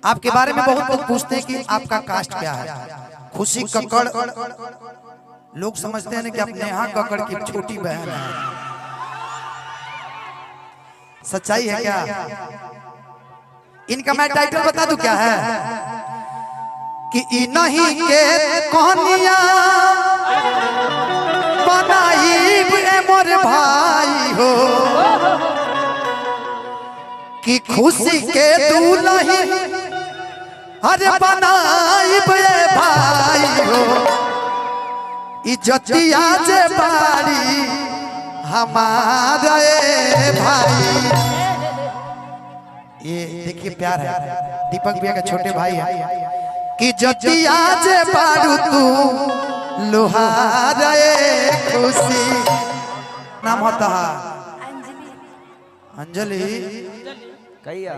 आपके बारे में बहुत लोग पूछते हैं कि आपका कास्ट क्या है। खुशी कक्कड़ लोग समझते हैं कि आप नेहा कक्कड़ की छोटी बहन है। सच्चाई है क्या? इनका मैं टाइटल बता दूं क्या है कि नहीं के कहानिया बनाई मोर भाई हो कि खुशी के दूल्ही अरे बनाई भाई हो इज्जतिया जे बारी हमारे भाई। ये देखिए प्यार है, दीपक भैया का छोटे भाई है कि इज्जतिया जे बारू तू लोहारे खुशी। नाम होता है अंजलि। कैया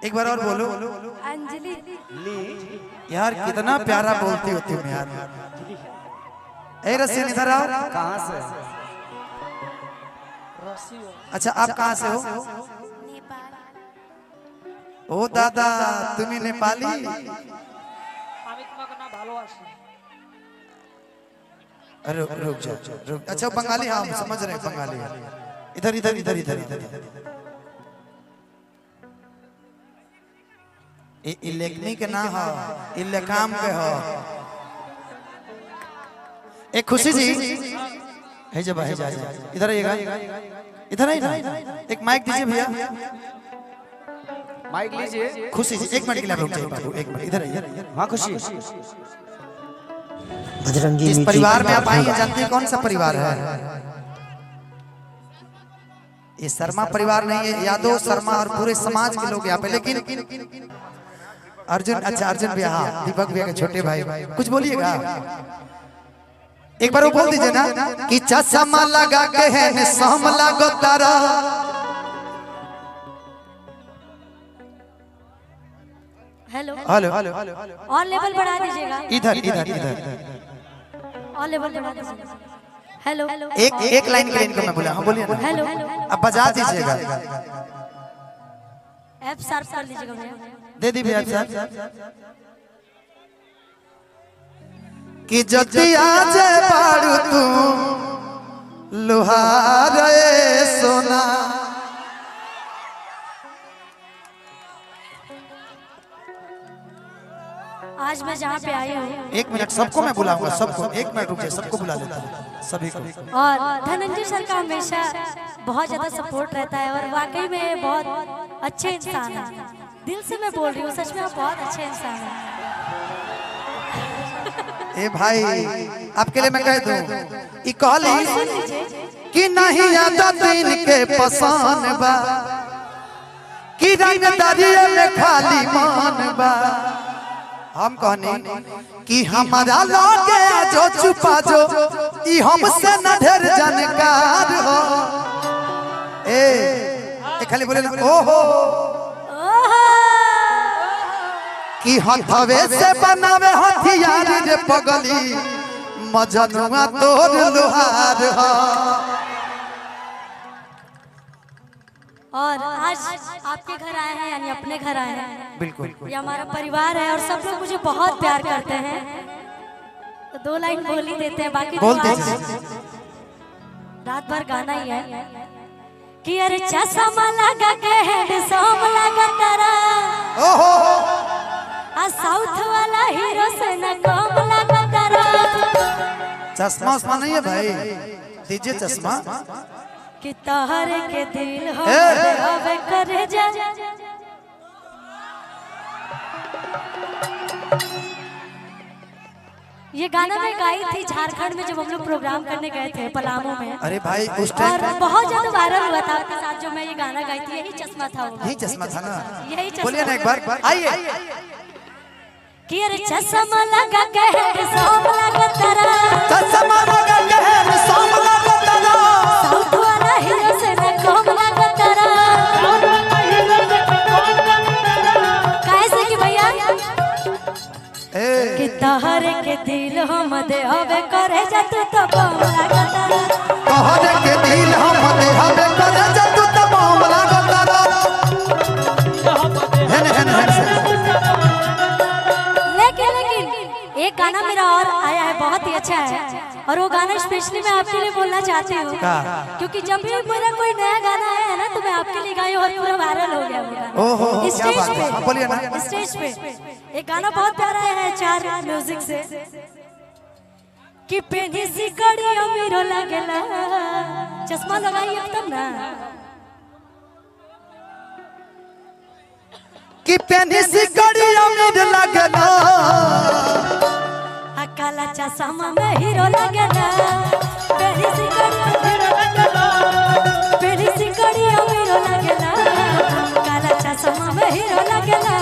एक बार और बोलो। अंजलि यार कितना प्यारा बोलती होती हूँ यार। ए रसियन इधर आओ। कहाँ से? अच्छा आप कहाँ से हो? ओ दादा तुम्हें नेपाली? रुक जाओ रुक। अच्छा बंगाली? हाँ समझ रहे हैं बंगाली। इधर इधर इधर इधर इधर। इलेक्ट्रिक के ना हो, इलेकाम के हो। एक खुशी जी है जब है जा इधर आइएगा। इधर आई ना, एक माइक दीजिए भैया। माइक लीजिए। खुशी जी एक मिनट के लिए रुक जाइए बाबू, एक मिनट इधर आइए। हाँ खुशी। बजरंगी इस परिवार में आप आई हैं, जानते हैं कौन सा परिवार है? ये शर्मा परिवार नहीं है, यादव शर्मा और पूरे समाज के लोग यहाँ पे। लेकिन अर्जुन, अच्छा अर्जुन भैया, हाँ दीपक भैया के छोटे भाई, कुछ बोलिएगा एक बार वो बोल दीजिए ना कि चश्मा लगा के है ने शाम लागो तारा। हेलो हेलो और लेवल बढ़ा दीजिएगा। इधर इधर इधर और लेवल बढ़ा दीजिएगा। हेलो एक लाइन के इनको मैं बोला। हाँ बोलिए ना। हेलो अब बजा दीजिएगा। ऐप सर्च कर लीजिएगा भैया। दे दी भैया साहब कि जति आज बारू तू लोहारे सोना। आज मैं जहाँ पे आई हूँ, एक मिनट सबको मैं बुलाऊंगा, सबको एक मिनट रुक जाए, सबको बुला लेता हूँ सभी को। और धनंजय सर का हमेशा बहुत ज्यादा सपोर्ट रहता है और वाकई में बहुत अच्छे इंसान है। दिल से मैं बोल रही हूँ, सच में आप बहुत अच्छे इंसान हैं। ए भाई आपके लिए मैं कह दूं ई कहली कि नहीं आदत इनके पसंद बा कि रंग दरिया में खाली मान बा। हम कहनी कि हमारा लगे जो छुपा जो ई हमसे न ढेर जानकार हो। ए खाली बोले ना ओहो कि हथवे से बनावे हथियार रे पगली मजनुआ तोर लोहार हो। और आज आपके घर आए हैं, यानी अपने घर आए हैं। बिल्कुल ये हमारा परिवार है और सब लोग मुझे बहुत प्यार करते हैं, तो 2 लाइन बोल ही देते हैं, बाकी बोल तो आज रात भर गाना ही है कि अरे चश्मा लगा के हैंडसम लगा तारा। ओहो आ साउथ वाला हीरो से न कम लगा तारा। चश्मा उस्मा नहीं है भाई, दीजिए चश्मा। कि तहर के दिल हो हवे करे जा। ये गाना मैं गाई थी झारखंड में जब हम लोग प्रोग्राम करने गए थे पलामू में। अरे भाई उस और टाइम बहुत ज्यादा वायरल हुआ था आपके साथ जो मैं ये गाना गाई थी। यही चश्मा था वो। यही चश्मा था ना? यही चश्मा। बोलिए ना एक बार, आइए। कि अरे चश्मा लगा के हैंडसम लगा तारा। चश्मा लगा के हैंडसम लगा तारा। साउथ वाला हीरो से न कम लगा तारा। कैसे कि भैया कि तहर के दिल हम दे हवे करे जा तू तो बम लगा तारा। तहर के दिल हम दे हवे करे जा तू तो बम लगा गाना स्पेशली मैं आपके लिए बोलना चाहती हूँ, क्योंकि जब भी मेरा कोई नया गाना आया है ना तो मैं आपके लिए गाई और पूरा वायरल हो गया वो गाना। ओहो, क्या बात है, बोलिए ना। स्टेज पे एक गाना बहुत प्यारा है 4 म्यूजिक से कि पेनी सी कड़ी अमीरो लगेला, चश्मा लगाइए तब ना, कि पेनी सी कड़ी अमीर लगेला, काला चश्मा में हीरो लगेला, पेनी सी कड़ी अमीरो लगेला, पेनी सी कड़ी अमीरो लगेला, काला चश्मा में हीरो लगेला।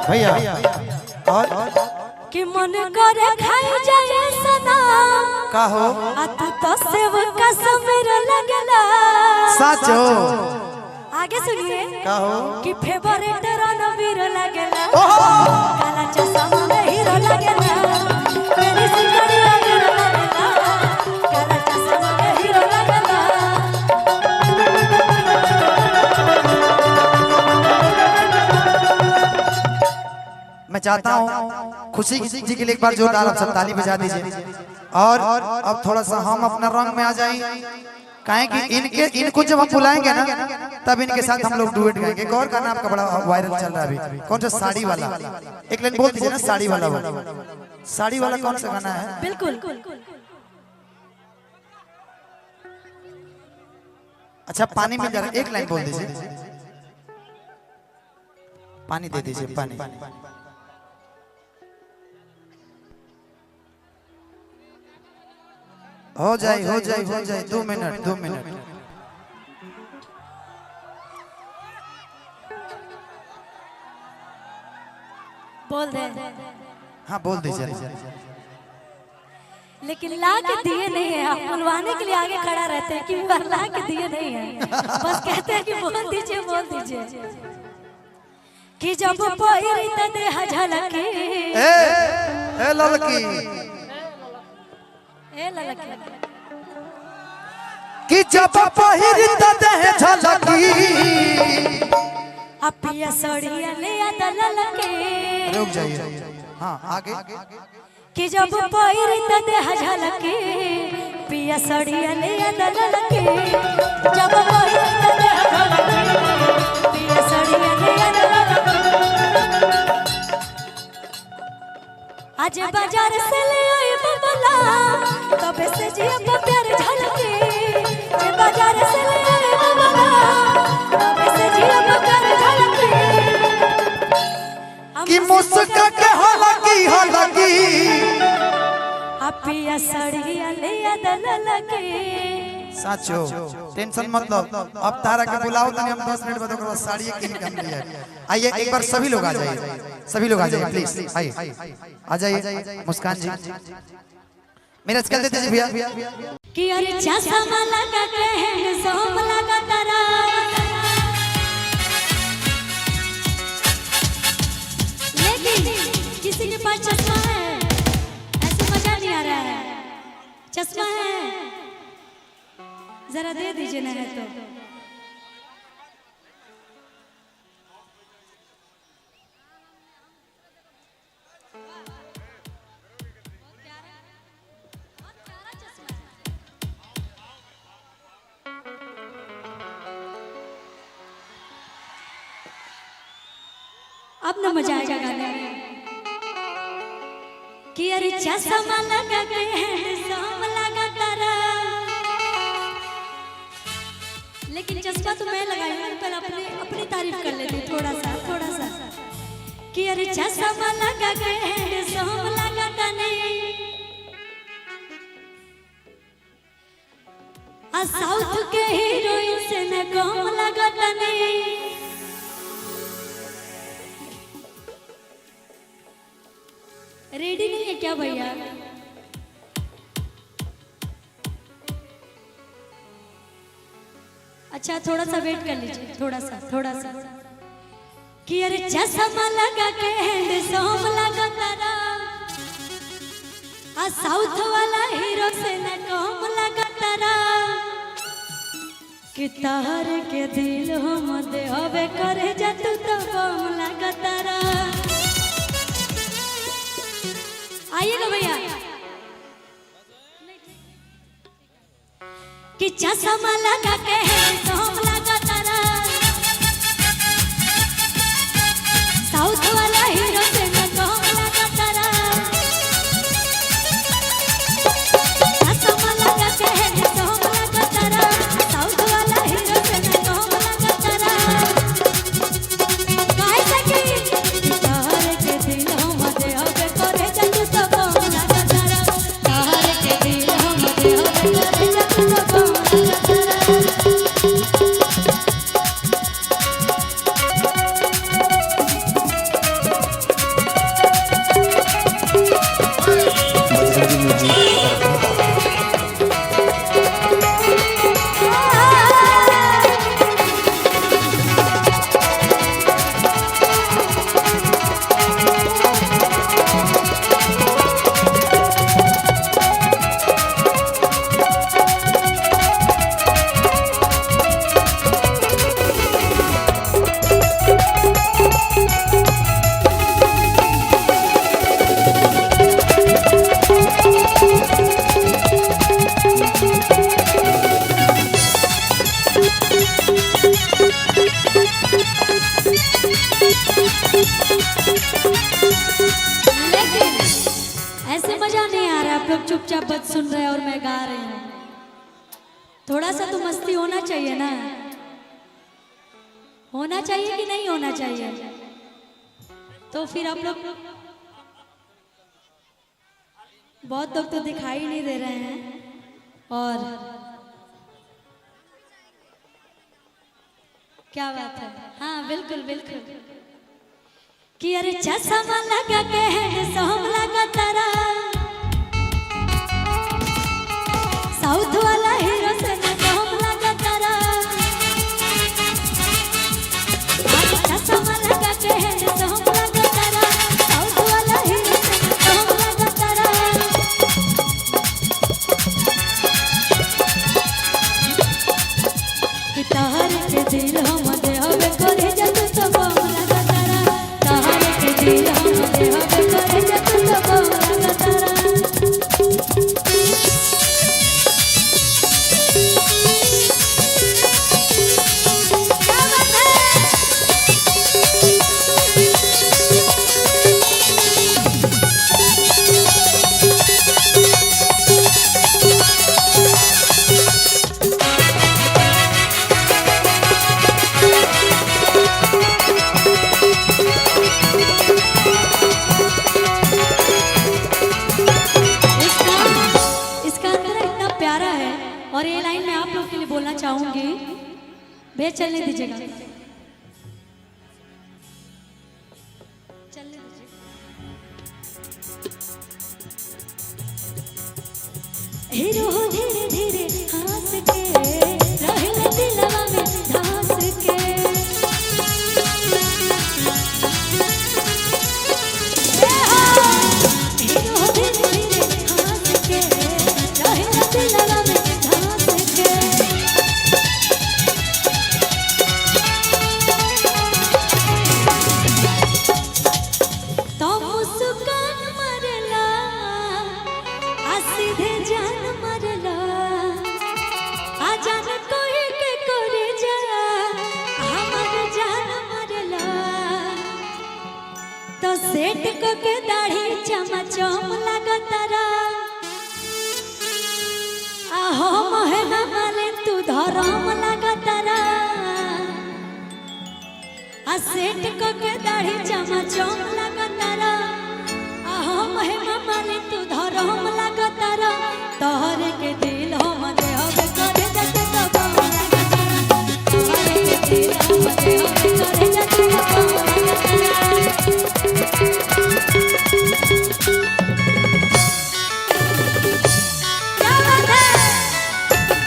भैया और कि मन करे खाई जाए सनम का हो, आ तू तो सेव का समीर लगेला। साचो आगे सुनिए का हो, कि फेवरेट रणवीर लगेला, काला चश्मा में हीरो लगेला, मेरी सिकड़ी हीरो लगेला, काला चश्मा में हीरो लगेला। मैं चाहता हूँ खुशी जी के लिए एक बार जोरदार आप सब ताली बजा दीजिए। और अब थोड़ा सा हम अपना रंग में आ जाएं, काहे कि इनको जब हम बुलाएंगे ना तब इनके साथ हम लोग डुएट गाएंगे। एक और गाना आपका बड़ा वायरल चल रहा है अभी, कौन सा, साड़ी वाला, एक लाइन बोल दीजिए ना, साड़ी वाला। वो साड़ी वाला कौन सा गाना है? बिल्कुल। अच्छा पानी मिल जा रहा है, एक लाइन बोल दीजिए, पानी दे दीजिए, पानी। हो जाए 2 मिनट। बोल दे, हाँ बोल दीजिए। लेकिन ला के दिए नहीं है, आप बुलवाने के लिए आगे खड़ा रहते हैं कि ला के दिए नहीं है, बस कहते हैं कि बोल दीजिए कि जब पहिरी त देह झलके, ए ललकी, कि जब पहिरी त देह झलकी, अपिया सड़िया ले दललके, रुक जाइए, हाँ आगे, कि जब पहिरी त देह झलके, पिया सड़िया ले दललके, जब पहिरी त देह झलके, पिया सड़िया ले दललके। आज बाजार से ले आई बबला, तबे से जिया प्यार झलके, जे बाजार से ले आई बबला, तबे से जिया प्यार झलके। कि मुस्का के हलकी अपिया सड़िया ले दललके। साचो टेंशन मत लो, अब तारा के बुलाओ तो हम 10 मिनट बाद ओकरा साड़ी किन के हम लिए। आइए एक बार सभी लोग आ जाइए, सभी लोग आ जाइए प्लीज, आइए आ जाइए। मुस्कान जी मेरा स्केल देते जी भैया। कि अरे चश्मा लगा के हैंडसम लगा तारा, लेकिन किसी के पास चश्मा है, ऐसे मजा नहीं आ रहा है। चश्मा है जरा दे दीजिए ना, है तो अब ना मजा आएगा गाने में। कि अरे चश्मा लगा के हैंडसम लगा तारा, लेकिन चश्मा तो मैं लगाई हूँ, पहले अपनी तारीफ कर लेती थोड़ा सा। कि अरे चश्मा लगा के हैंडसम लगा ताने, आ साउथ के हीरोइन से न कम लगा ताने। रेडी नहीं है क्या भैया? अच्छा थोड़ा सा वेट कर लीजिए, थोड़ा सा। कि अरे चश्मा लगा के हैंडसम लगा तारा, आ साउथ वाला हीरो से न कम लगा तारा। कि तार के दिल हम दे हवे करे जा तू तो कम लगा तारा। आइएगा भैया कि चश्मा लगा के सोम लगा तारा साउथ वाला हीरो से न सोम लगा तारा चश्मा लगा के सोम लगा तारा साउथ वाला हीरो से न सोम लगा तारा काहे सकी तारे के दिलों मजे होके करे जतु सब लगा तारा तारे के दिलों मजे होके करे जतु सब लगा तारा ऐसे मजा नहीं आ रहा। आप लोग चुपचाप बस सुन रहे हैं और मैं गा रही हूँ। थोड़ा सा तो मस्ती होना चाहिए ना, होना चाहिए कि नहीं होना चाहिए? तो फिर आप लोग बहुत लोग तो दिखाई नहीं दे रहे हैं और क्या बात है। हाँ बिल्कुल बिल्कुल कि अरे चश्मा लगा के सोम लगा तारा साउथ वाला हीरो से न सोम लगा तारा चश्मा लगा के सोम लगा तारा साउथ वाला हीरो से न सोम लगा तारा कि तार के दिल हम दे हवे करे जतु सब लगा तारा तार के दिल हम दे हवे करे जतु सब लगा तारा क्या बात है। इसका अंदर इतना प्यारा है और ये लाइन मैं आप लोग के लिए बोलना चाहूंगी। भैया चलने दीजिएगा, चलने दीजिए। हीरो धीरे धीरे हंस के रहल दिलवा में धंस के हीरो धीरे धीरे हंस के रहल दिलवा में धंस के तो मुस्कान मरला आ सीधे जान मरला आ जान कोई के करे जा हमर जान मरला तो सेठ को के दाढ़ी चमचम लगतरा आ हम है ना माले तू धरम लगतरा आ सेठ को के दाढ़ी चमचम लगतरा आ हम है ना माले तू धरम लगतरा तोहरे के दिल हम दे हवे करे जते सब लगतरा तोहरे के दिल हम दे हवे करे जते सब लगतरा क्या बात है।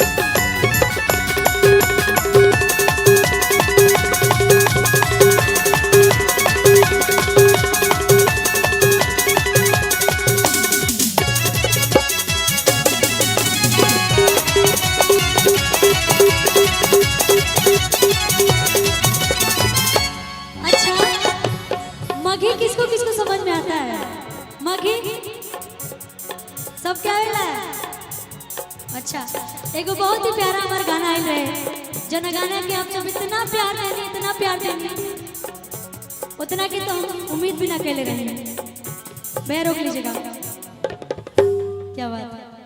अच्छा मघी किसको किसको समझ में आता है? मघी सब क्या होला? अच्छा, एगो बहुत ही प्यारा हमार गाना आइल रहे, जन गाना के आप सब इतना प्यार देनी, उतना की तो हम उम्मीद भी ना कैले रहे। भैया रोक लीजिएगा, क्या बात है।